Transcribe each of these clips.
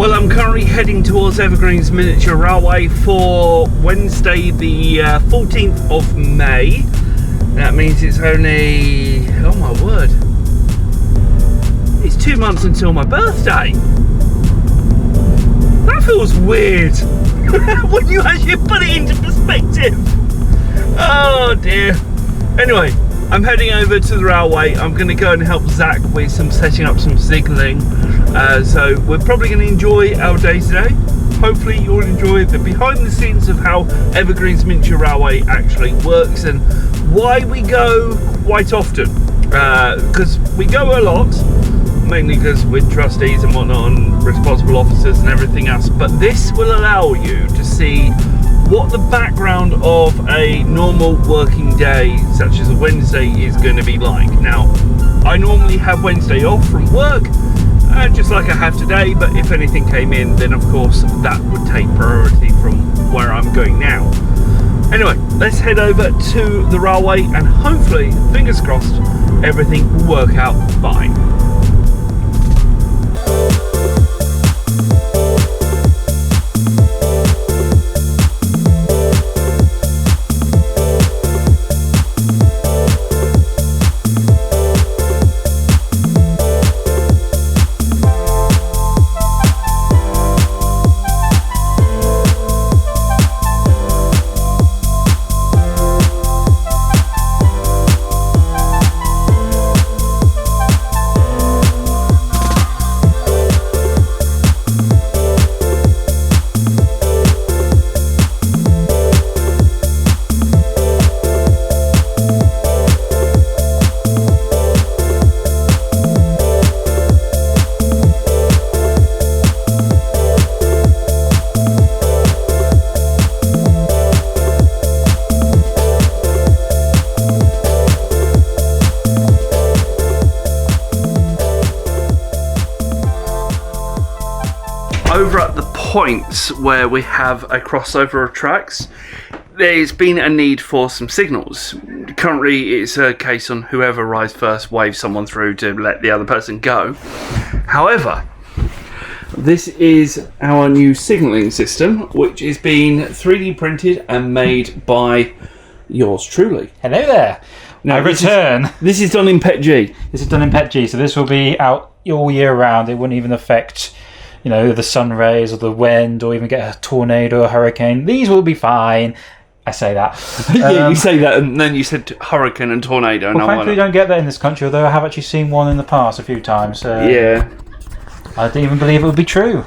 Well, I'm currently heading towards Evergreens Miniature Railway for Wednesday the 14th of May. That means it's only, oh my word, it's 2 months until my birthday. That feels weird when you actually put it into perspective. Oh dear. Anyway, I'm heading over to the railway. I'm going to go and help Zach with setting up some signalling. So we're probably going to enjoy our day today. Hopefully you'll enjoy the behind the scenes of how Evergreens Miniature Railway actually works and why we go quite often. Because we go a lot, mainly because we're trustees and whatnot and responsible officers and everything else. But this will allow you to see what the background of a normal working day, such as a Wednesday, is going to be like. Now, I normally have Wednesday off from work, just like I have today, but if anything came in, then of course that would take priority from where I'm going now. Anyway, let's head over to the railway and hopefully, fingers crossed, everything will work out fine. Over at the points where we have a crossover of tracks, there's been a need for some signals. Currently it's a case on whoever arrives first waves someone through to let the other person go. However, this is our new signalling system, which is being 3D printed and made by yours truly. Hello there. Now, I return. This is done in PET-G. This is done in PET-G, so this will be out all year round. It wouldn't even affect, you know, the sun rays or the wind or even get a tornado or hurricane. These will be fine. I say that. Yeah, you say that and then you said hurricane and tornado. Well, thankfully we don't get that in this country, although I have actually seen one in the past a few times. Yeah. I didn't even believe it would be true.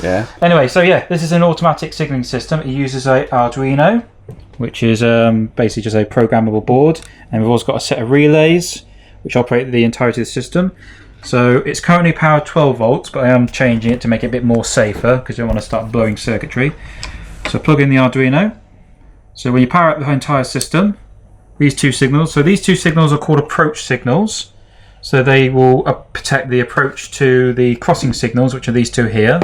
Yeah. Anyway, so yeah, this is an automatic signalling system. It uses a Arduino, which is basically just a programmable board. And we've also got a set of relays, which operate the entirety of the system. So it's currently powered 12 volts, but I am changing it to make it a bit more safer because I don't want to start blowing circuitry. So plug in the Arduino. So when you power up the entire system, these two signals. So these two signals are called approach signals. So they will protect the approach to the crossing signals, which are these two here.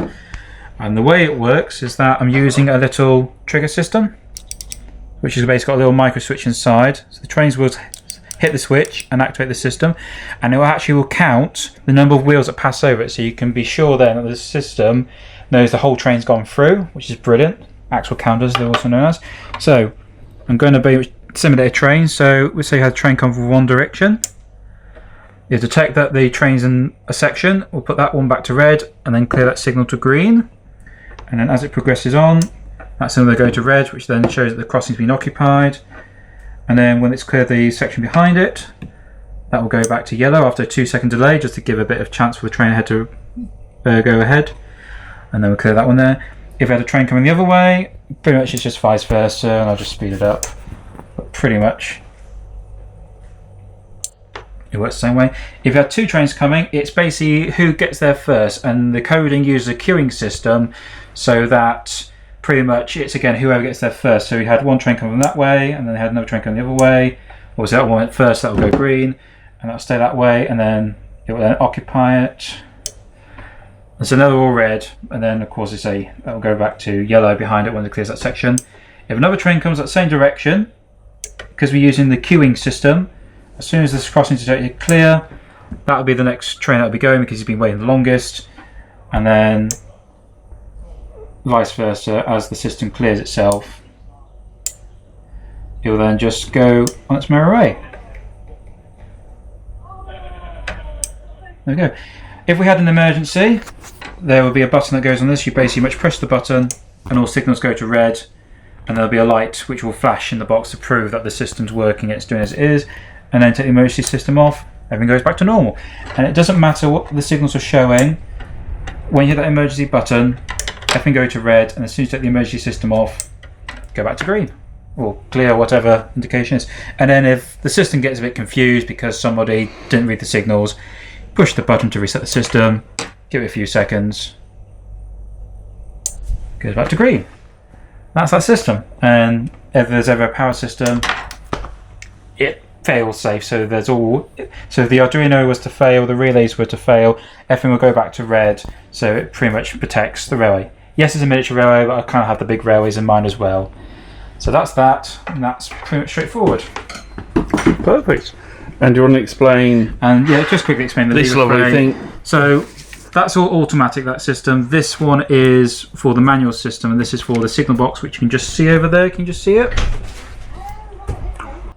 And the way it works is that I'm using a little trigger system, which has basically got a little micro switch inside. So the trains will hit the switch and activate the system, and it will count the number of wheels that pass over it, so you can be sure then that the system knows the whole train's gone through, which is brilliant. Actual counters, they're also known as. So I'm going to simulate a train. So we say you had a train come from one direction. You detect that the train's in a section. We'll put that one back to red and then clear that signal to green. And then as it progresses on, that signal will go to red, which then shows that the crossing's been occupied. And then when it's cleared the section behind it, that will go back to yellow after a 2-second delay, just to give a bit of chance for the train ahead to go ahead. And then we'll clear that one there. If we had a train coming the other way, pretty much it's just vice versa, and I'll just speed it up. But pretty much it works the same way. If you have two trains coming, it's basically who gets there first, and the coding uses a queuing system so that pretty much it's again whoever gets there first. So we had one train coming that way, and then they had another train coming the other way. Or so that one went first, that will go green, and that'll stay that way, and then it will then occupy it. And so now they're all red, and then of course that will go back to yellow behind it when it clears that section. If another train comes that same direction, because we're using the queuing system, as soon as this crossing is totally clear, that'll be the next train that'll be going because he's been waiting the longest. And then vice versa, as the system clears itself, it will then just go on its merry way. There we go. If we had an emergency, there would be a button that goes on this. You basically much press the button and all signals go to red, and there'll be a light which will flash in the box to prove that the system's working, it's doing as it is, and then take the emergency system off, everything goes back to normal. And it doesn't matter what the signals are showing, when you hit that emergency button, everything go to red, and as soon as you take the emergency system off, go back to green. Or clear, whatever indication is. And then if the system gets a bit confused because somebody didn't read the signals, push the button to reset the system, give it a few seconds, goes back to green. That's that system. And if there's ever a power system, it fails safe. So there's all. So if the Arduino was to fail, the relays were to fail, everything will go back to red. So it pretty much protects the railway. Yes, it's a miniature railway, but I kind of have the big railways in mind as well. So that's that, and that's pretty much straightforward. Perfect. And do you want to explain? And yeah, just quickly explain the this lovely thing. So that's all automatic, that system. This one is for the manual system, and this is for the signal box, which you can just see over there. Can you just see it?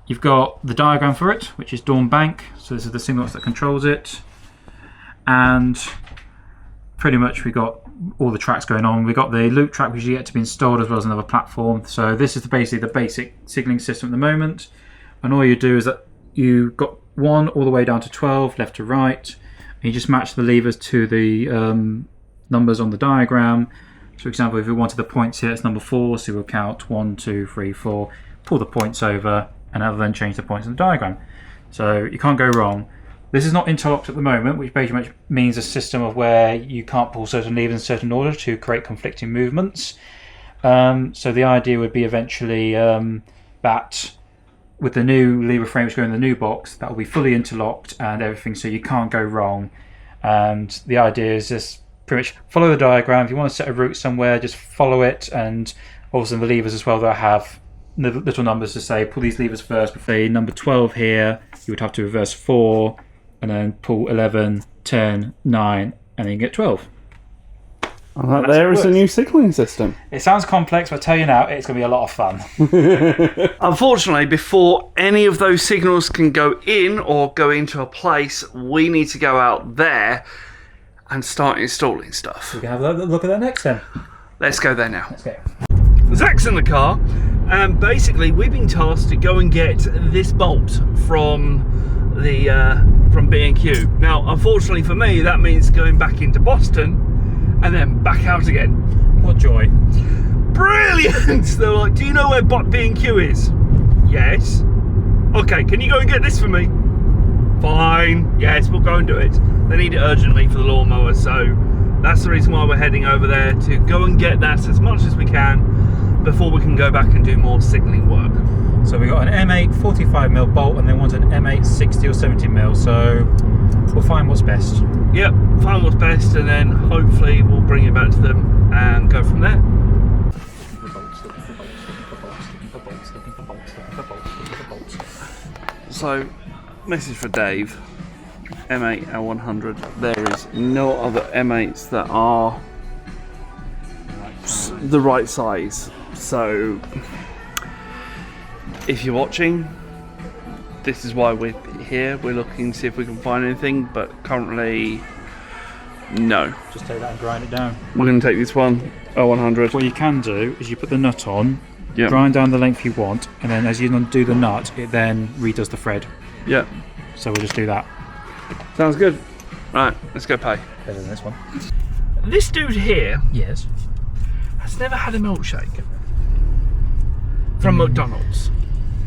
You've got the diagram for it, which is Dawn Bank. So this is the signal box that controls it. And pretty much we got all the tracks going on. We've got the loop track, which is yet to be installed, as well as another platform. So this is basically the basic signalling system at the moment. And all you do is that you got 1 all the way down to 12, left to right. And you just match the levers to the numbers on the diagram. So for example, if we wanted the points here, it's number 4, so we'll count 1, 2, 3, 4, pull the points over, and that'll then change the points in the diagram. So you can't go wrong. This is not interlocked at the moment, which basically means a system of where you can't pull certain levers in certain order to create conflicting movements. So the idea would be eventually that with the new lever frames going in the new box, that will be fully interlocked and everything, so you can't go wrong. And the idea is just pretty much follow the diagram. If you want to set a route somewhere, just follow it, and also the levers as well, they'll have little numbers to say pull these levers first. If they number 12 here, you would have to reverse 4 and then pull 11, 10, 9, and then you get 12. Well, there is a new signalling system. It sounds complex, but I tell you now, it's going to be a lot of fun. Unfortunately, before any of those signals can go in or go into a place, we need to go out there and start installing stuff. We can have a look at that next then. Let's go there now. Let's go. Zach's in the car, and basically we've been tasked to go and get this bolt from the from B&Q. Now, unfortunately for me, that means going back into Boston and then back out again. What joy. Brilliant! They're like, do you know where B&Q is? Yes. Okay, can you go and get this for me? Fine. Yes, we'll go and do it. They need it urgently for the lawnmower, so that's the reason why we're heading over there, to go and get that as much as we can before we can go back and do more signalling work. So we got an M8 45mm bolt, and they want an M8 60 or 70mm, so we'll find what's best. Yep, find what's best, and then hopefully we'll bring it back to them and go from there. So, message for Dave. M8 L100. There is no other M8s that are the right size. So, if you're watching, this is why we're here. We're looking to see if we can find anything, but currently, no. Just take that and grind it down. We're going to take this one, L100. What you can do is you put the nut on, Yep. grind down the length you want, and then as you undo the nut, it then redoes the thread. Yeah. So we'll just do that. Sounds good. Right, let's go pay. Better than this one. This dude here Yes. has never had a milkshake from McDonald's.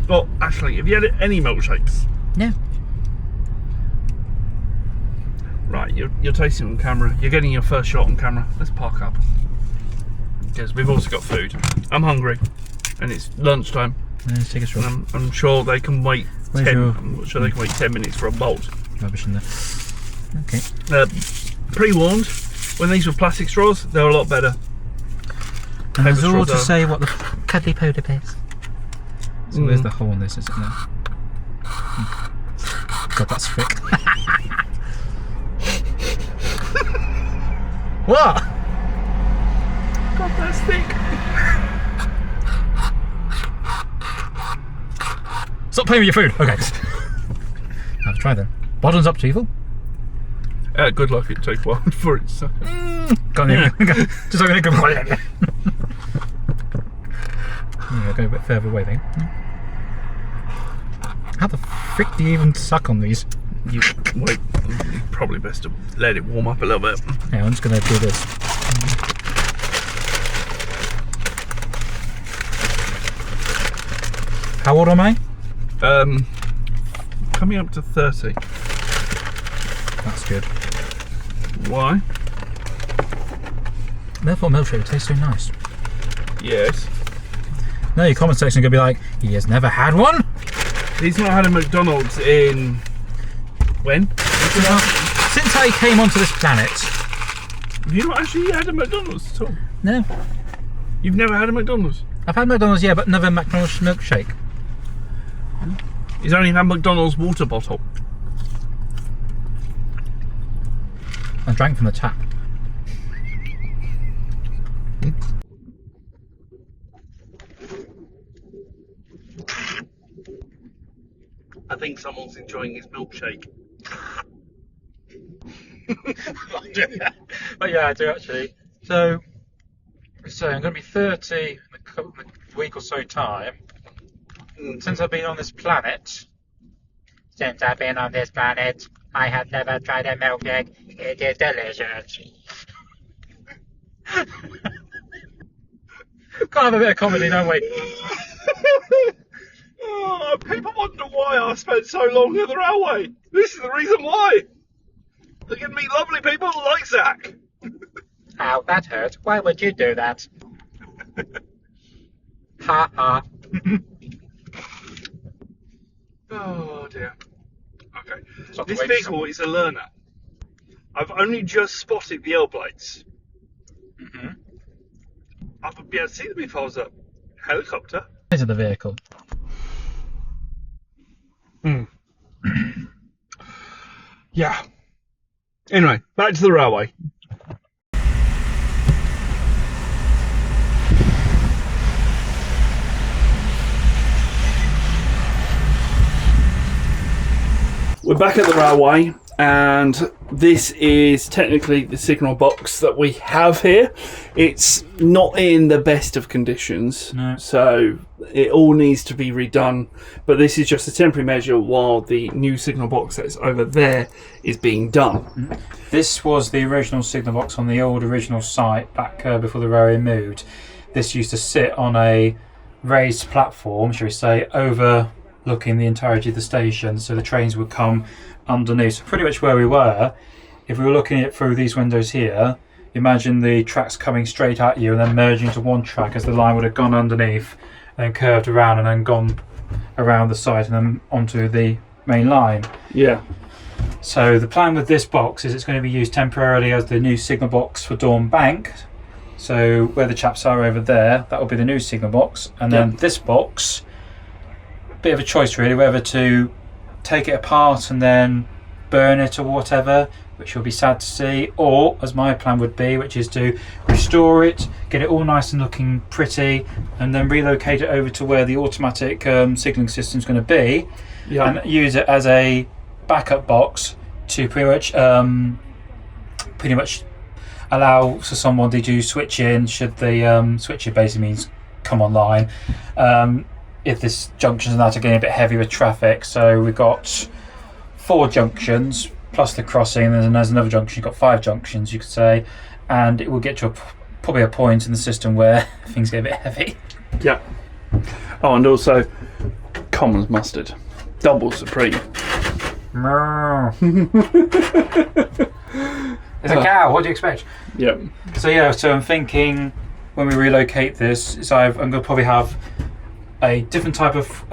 Well, actually, have you had any milkshakes? No. Right, you're tasting it on camera. You're getting your first shot on camera. Let's park up. Because we've also got food. I'm hungry. And it's lunchtime. Let's take a straw. And I'm sure they can wait Where's 10. your- I'm sure they can wait 10 minutes for a bolt. Rubbish in there. Okay. Pre-warned, when these were plastic straws, they were a lot better. And there's Paper all straws to say what the cuddly polar bears. So where's the hole in this, is it now? God, that's thick. What? God, that's thick. Stop playing with your food. Okay. Let's try then. Bottoms up, Teeful. Good luck. It takes a while for it. So. Can't even. Just so I'm going to go a bit further away then. How the frick do you even suck on these? You wait. Probably best to let it warm up a little bit. Yeah, I'm just going to do this. How old am I? Coming up to 30. That's good. Why? Therefore, milkshake tastes so nice. Yes. No, your comment section is going to be like, he has never had one? He's not had a McDonald's in... When? Since I came onto this planet. Have you not actually had a McDonald's at all? No. You've never had a McDonald's? I've had McDonald's, yeah, but never McDonald's milkshake. He's only had McDonald's water bottle. I drank from the tap. I think someone's enjoying his milkshake. But yeah, I do actually. So I'm going to be 30 in a week or so time. Since I've been on this planet, I have never tried a milkshake. It is delicious. Can't have a bit of comedy, don't we? Oh, people wonder why I spent so long at the railway. This is the reason why. They're going to meet lovely people like Zach. Ow, that hurt. Why would you do that? Ha ha. Oh dear. Okay. Stop This waiting. vehicle is a learner. I've only just spotted the L plates. I would be able to see them if I was a helicopter. Into the vehicle. Yeah. Anyway, back to the railway. We're back at the railway, and this is technically the signal box that we have here. It's not in the best of conditions, No. so it all needs to be redone. But this is just a temporary measure while the new signal box that's over there is being done. This was the original signal box on the old original site back before the railway moved. This used to sit on a raised platform, shall we say, overlooking the entirety of the station, so the trains would come underneath. So pretty much where we were, if we were looking at it through these windows here, imagine the tracks coming straight at you and then merging into one track as the line would have gone underneath and then curved around and then gone around the side and then onto the main line. Yeah. So the plan with this box is it's going to be used temporarily as the new signal box for Dawn Bank. So where the chaps are over there, that will be the new signal box, and then this box, bit of a choice really, whether to take it apart and then burn it or whatever, which will be sad to see, or as my plan would be, which is to restore it, get it all nice and looking pretty, and then relocate it over to where the automatic signalling system is going to be, and use it as a backup box to pretty much allow for someone to do switch in should the switch in basically means come online if this junctions and that are getting a bit heavy with traffic. So we've got 4 junctions plus the crossing, and then there's another junction. You've got 5 junctions, you could say, and it will get to probably a point in the system where things get a bit heavy. Yeah. Oh, and also Commons mustard, double supreme. It's a cow. What do you expect? Yep. So I'm thinking when we relocate this, I'm going to probably have a different type of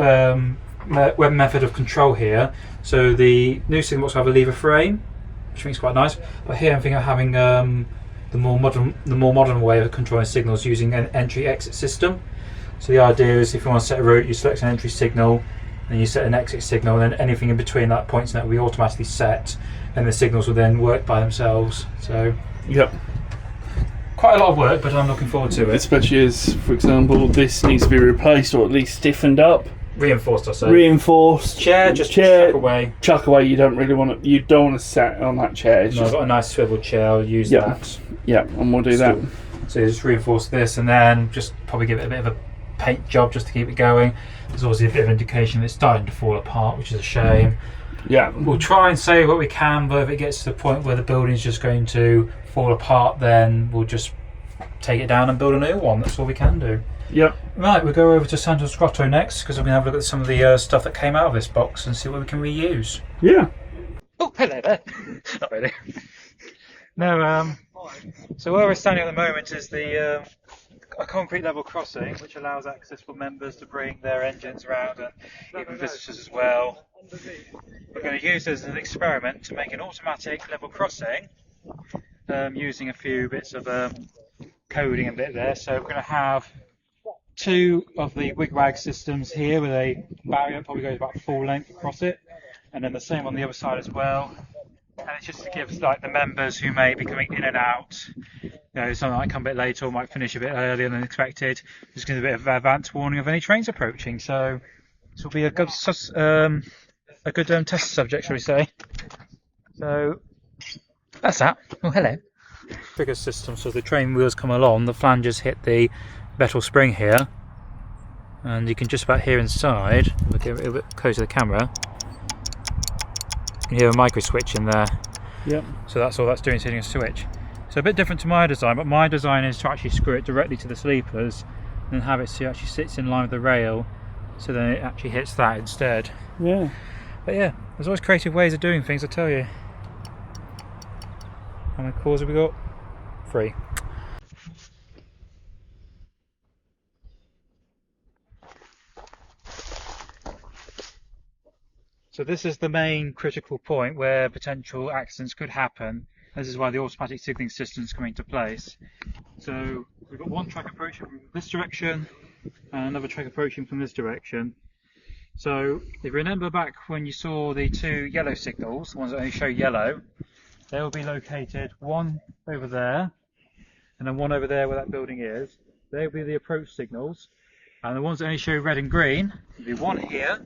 method of control here. So the new signal box will have a lever frame, which I think is quite nice. But here I'm thinking of having the more modern way of controlling signals using an entry-exit system. So the idea is if you want to set a route, you select an entry signal, then you set an exit signal, and then anything in between that points net will be automatically set, and the signals will then work by themselves. So yep. quite a lot of work, but I'm looking forward to it. Especially as, for example, this needs to be replaced or at least stiffened up. Reinforced, I say. Reinforced. Chair, just chuck away. Chuck away. You don't really want to. You don't want to sit on that chair. It's I've got a nice swivel chair. I'll use that. Yeah, and we'll do that. So you just reinforce this, and then just probably give it a bit of a paint job just to keep it going. There's obviously a bit of indication that it's starting to fall apart, which is a shame. Yeah. We'll try and save what we can, but if it gets to the point where the building's just going to fall apart, then we'll just take it down and build a new one. That's all we can do. Yep. Right, we'll go over to Santos Grotto next, because we're going to have a look at some of the stuff that came out of this box and see what we can reuse. Yeah. Oh, hello there. Not really. No, so where we're standing at the moment is a concrete level crossing, which allows access for members to bring their engines around and even visitors as well. We're going to use this as an experiment to make an automatic level crossing using a few bits of coding a bit there. So we're going to have 2 of the wig-wag systems here with a barrier, probably goes about full length across it, and then the same on the other side as well. And it's just to give like the members who may be coming in and out, you know, some might come a bit later or might finish a bit earlier than expected, just give a bit of advance warning of any trains approaching. So this will be a good test subject, shall we say. So that's that. Oh, hello. Trigger system, so as the train wheels come along, the flanges hit the metal spring here, and you can just about hear inside, if I get a little bit close to the camera, you can hear a micro switch in there. Yep. So that's all that's doing, is hitting a switch. So a bit different to my design, but my design is to actually screw it directly to the sleepers and have it so it actually sits in line with the rail, so then it actually hits that instead. Yeah. But yeah, there's always creative ways of doing things, I tell you. How many cores have we got? 3. So this is the main critical point where potential accidents could happen. This is why the automatic signalling system is coming into place. So we've got one track approaching from this direction and another track approaching from this direction. So if you remember back when you saw the 2 yellow signals, the ones that only show yellow, they will be located one over there and then one over there where that building is. They will be the approach signals, and the ones that only show red and green will be one here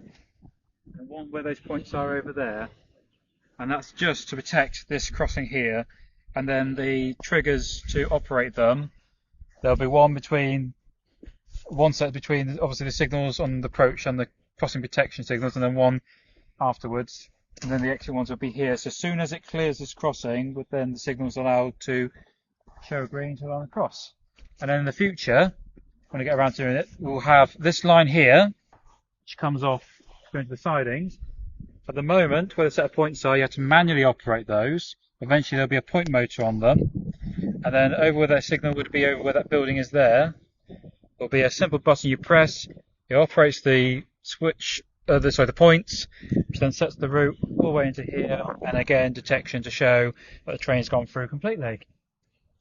and one where those points are over there, and that's just to protect this crossing here. And then the triggers to operate them, there'll be one set between obviously the signals on the approach and the crossing protection signals, and then one afterwards, and then the extra ones will be here. So as soon as it clears this crossing, then the signal's allowed to show green to allow the cross. And then in the future, when I get around to doing it, we'll have this line here, which comes off going to the sidings. At the moment, where the set of points are, you have to manually operate those. Eventually there'll be a point motor on them, and then over where that signal would be, over where that building is there, there'll be a simple button you press. It operates the switch, the points, which then sets the route all the way into here, and again detection to show that the train's gone through completely.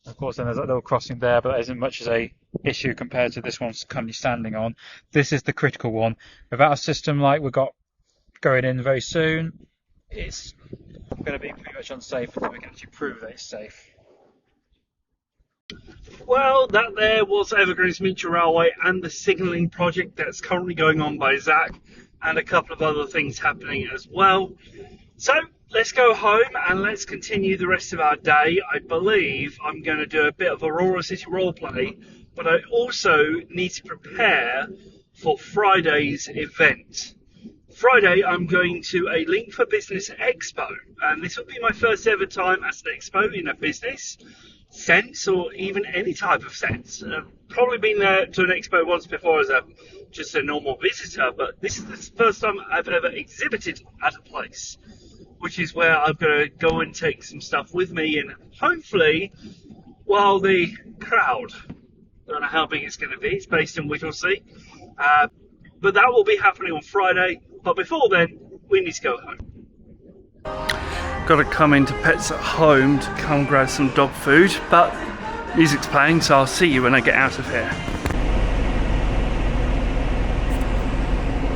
Of course, then there's that little crossing there, but that isn't much as a issue compared to this one's currently standing on. This is the critical one. Without a system like we've got going in very soon, it's going to be pretty much unsafe until we can actually prove that it's safe. Well, that there was Evergreens Miniature Railway and the signalling project that's currently going on by Zach, and a couple of other things happening as well. So let's go home and let's continue the rest of our day. I believe I'm going to do a bit of Aurora City roleplay, but I also need to prepare for Friday's event. Friday, I'm going to a Link for Business Expo, and this will be my first ever time as an expo in a business sense, or even any type of sense. I've probably been there to an expo once before as just a normal visitor, but this is the first time I've ever exhibited at a place, which is where I'm going to go and take some stuff with me, and hopefully, while the crowd, I don't know how big it's going to be, it's based in Whittlesea, but that will be happening on Friday. But before then, we need to go home. Got to come into Pets at Home to come grab some dog food, but music's playing, so I'll see you when I get out of here.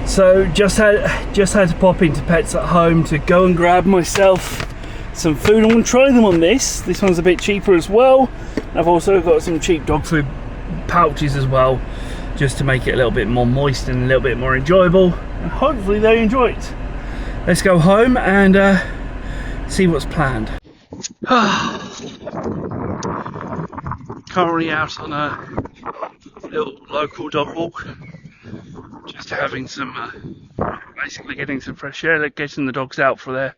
So just had to pop into Pets at Home to go and grab myself some food. I want to try them on this. This one's a bit cheaper as well, I've also got some cheap dog food pouches as well, just to make it a little bit more moist and a little bit more enjoyable. And hopefully they enjoy it. Let's go home and see what's planned. Currently out on a little local dog walk, just having some basically getting some fresh air, getting the dogs out for their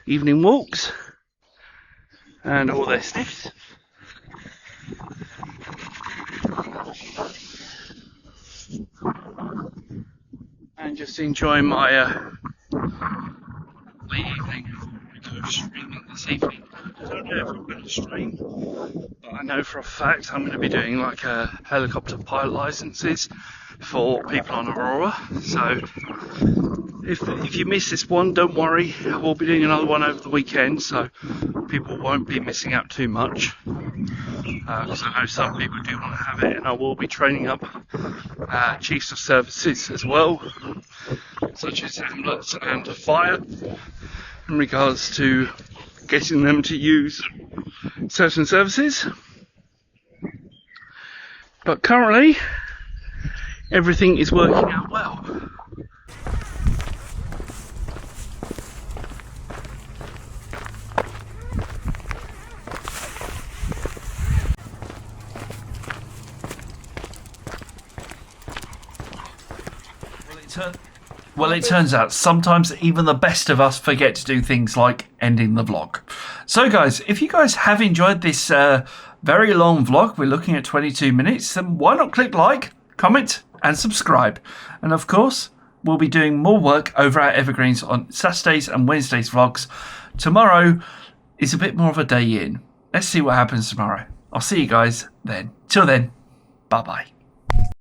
evening walks and all their sniffs. And just enjoying my the evening. I go streaming this evening. I don't know if I'm going to stream, but I know for a fact I'm going to be doing like helicopter pilot licenses for people on Aurora. So if you miss this one, don't worry, I will be doing another one over the weekend, so people won't be missing out too much, because I know some people do want to have it. And I will be training up chiefs of services as well, such as ambulance and fire, in regards to getting them to use certain services. But currently everything is working out well. Well, it turns out sometimes even the best of us forget to do things like ending the vlog. So guys, if you guys have enjoyed this very long vlog, we're looking at 22 minutes, then why not click like, comment and subscribe. And of course, we'll be doing more work over at Evergreens on Saturdays and Wednesdays vlogs. Tomorrow is a bit more of a day in. Let's see what happens tomorrow. I'll see you guys then. Till then, bye bye.